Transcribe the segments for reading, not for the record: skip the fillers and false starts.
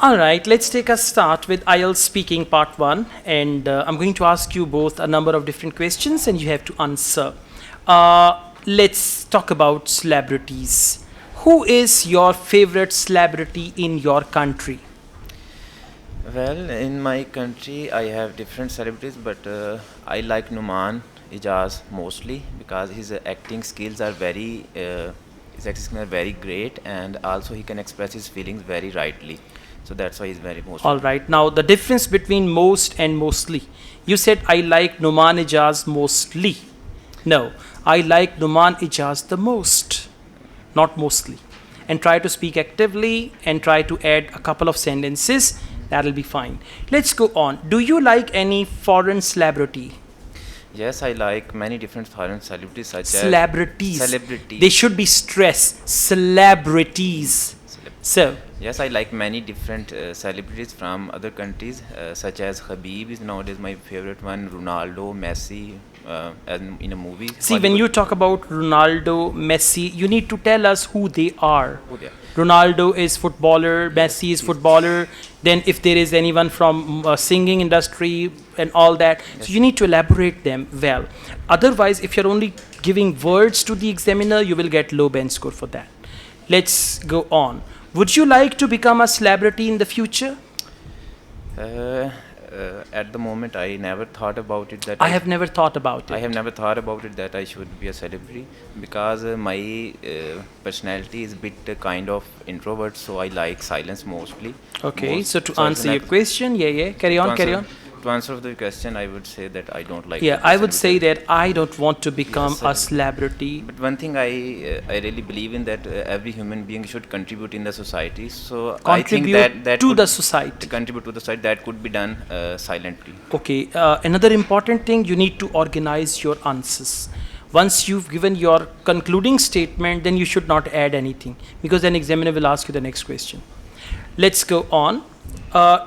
All right, let's take a start with IELTS speaking part one, and I'm going to ask you both a number of different questions, and you have to answer. Let's talk about celebrities. Who is your favorite celebrity in your country? Well, in my country, I have different celebrities, but I like Numan Ijaz mostly because his acting skills are very great, and also he can express his feelings very rightly. So that's why he's very most. All right, now the difference between most and mostly. You said I like Numan Ijaz mostly. No, I like Numan Ijaz the most, not mostly. And try to speak actively and try to add a couple of sentences. That'll be fine. Let's go on. Do you like any foreign celebrity? Yes, I like many different foreign celebrities such Celebrities. as celebrities. They should be stressed. Celebrities. So, Yes, I like many different celebrities from other countries, such as Habib is nowadays my favorite one, Ronaldo, Messi, as in a movie. see, when Hollywood. you talk about Ronaldo, Messi, you need to tell us who they are. Oh, yeah. Ronaldo is footballer, Messi is footballer. Then if there is anyone from singing industry and all that, so you need to elaborate them well. Otherwise, if you're only giving words to the examiner, you will get low bench score for that. Let's go on. Would you like to become a celebrity in the future? At the moment, I never thought about it that I have never thought about I it. have never thought about it that I should be a celebrity because my personality is a bit kind of introvert, so I like silence mostly. Okay, so to so answer your question, yeah, carry on, carry on. To answer the question, I would say that I don't like. Yeah, to be I would say celebrity. that I don't want to become Yes, a celebrity. But one thing I really believe in that every human being should contribute in the society. So I think Contribute that to could the society. contribute to the society that could be done silently. Okay, another important thing, you need to organize your answers. Once you've given your concluding statement, then you should not add anything because then examiner will ask you the next question. Let's go on.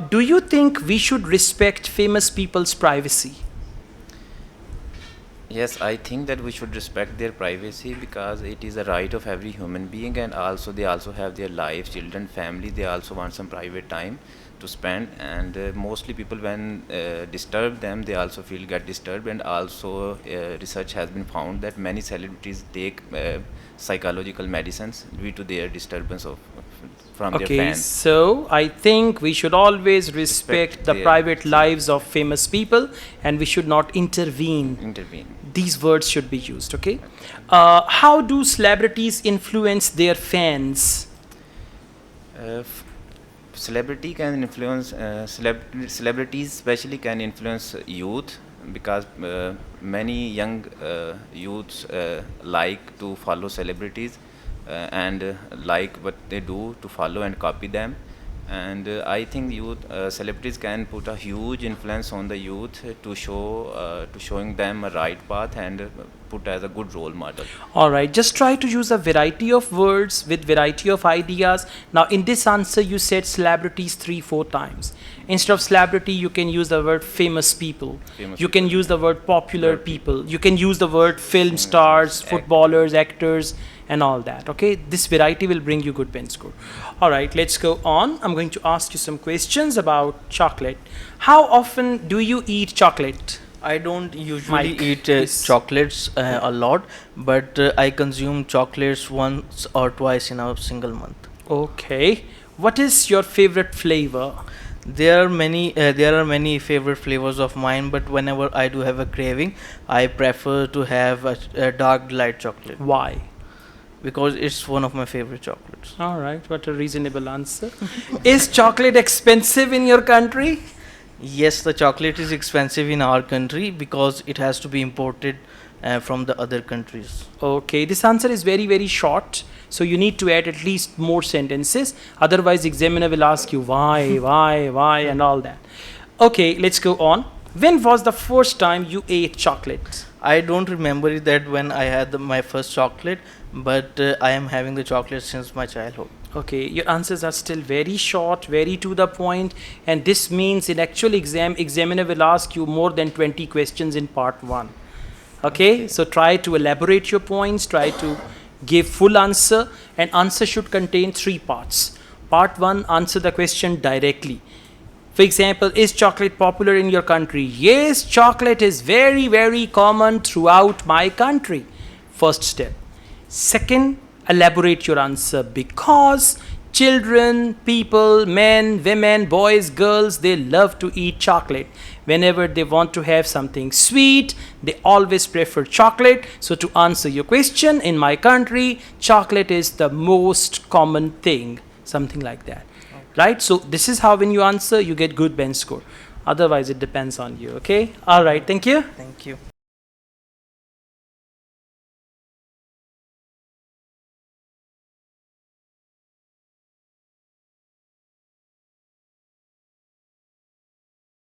Do you think we should respect famous people's privacy? Yes, I think that we should respect their privacy because it is a right of every human being, and also they also have their life, children, family. They also want some private time to spend, and mostly people when disturb them, they also feel get disturbed. And also, research has been found that many celebrities take psychological medicines due to their disturbance of from their Okay, fans. so I think we should always respect the their private lives of famous people and we should not intervene. Intervene. These words should be used, okay? How do celebrities influence their fans? Celebrity can influence celebrities especially can influence youth because many young youths like to follow celebrities and like what they do to follow and copy them, and I think youth celebrities can put a huge influence on the youth to showing them a right path and put as a good role model. All right, just try to use a variety of words with variety of ideas. Now, in this answer, you said celebrities 3-4 times. Instead of celebrity, you can use the word famous people. Famous You can use the word popular people. You can use the word film stars, footballers, actors, and all that. Okay, this variety will bring you good pen score. All right, let's go on. I'm going to ask you some questions about chocolate. How often do you eat chocolate? I don't usually Mike, eat please. chocolates a lot, but I consume chocolates once or twice in a single month. Okay. What is your favorite flavor? There are many favorite flavors of mine, but whenever I do have a craving, I prefer to have a dark light chocolate Why? because it's one of my favorite chocolates. All right, what a reasonable answer. Is chocolate expensive in your country? Yes, the chocolate is expensive in our country because it has to be imported from the other countries. Okay, this answer is very, very short. So you need to add at least more sentences. Otherwise, examiner will ask you why, why, and all that. Okay, let's go on. When was the first time you ate chocolate? I don't remember it that when I had my first chocolate, but I am having the chocolate since my childhood. Okay, your answers are still very short, very to the point, and this means in actual exam, examiner will ask you more than 20 questions in part 1. Okay, so try to elaborate your points, try to give full answer, and answer should contain 3 parts. Part 1, answer the question directly. For example, is chocolate popular in your country? Yes, chocolate is very, very common throughout my country. First step. Second, elaborate your answer, because children, people, men, women, boys, girls, they love to eat chocolate. Whenever they want to have something sweet, they always prefer chocolate. So to answer your question, in my country, chocolate is the most common thing, something like that. Right? So this is how when you answer, you get good bench score. Otherwise, it depends on you. Okay? All right. Thank you. Thank you.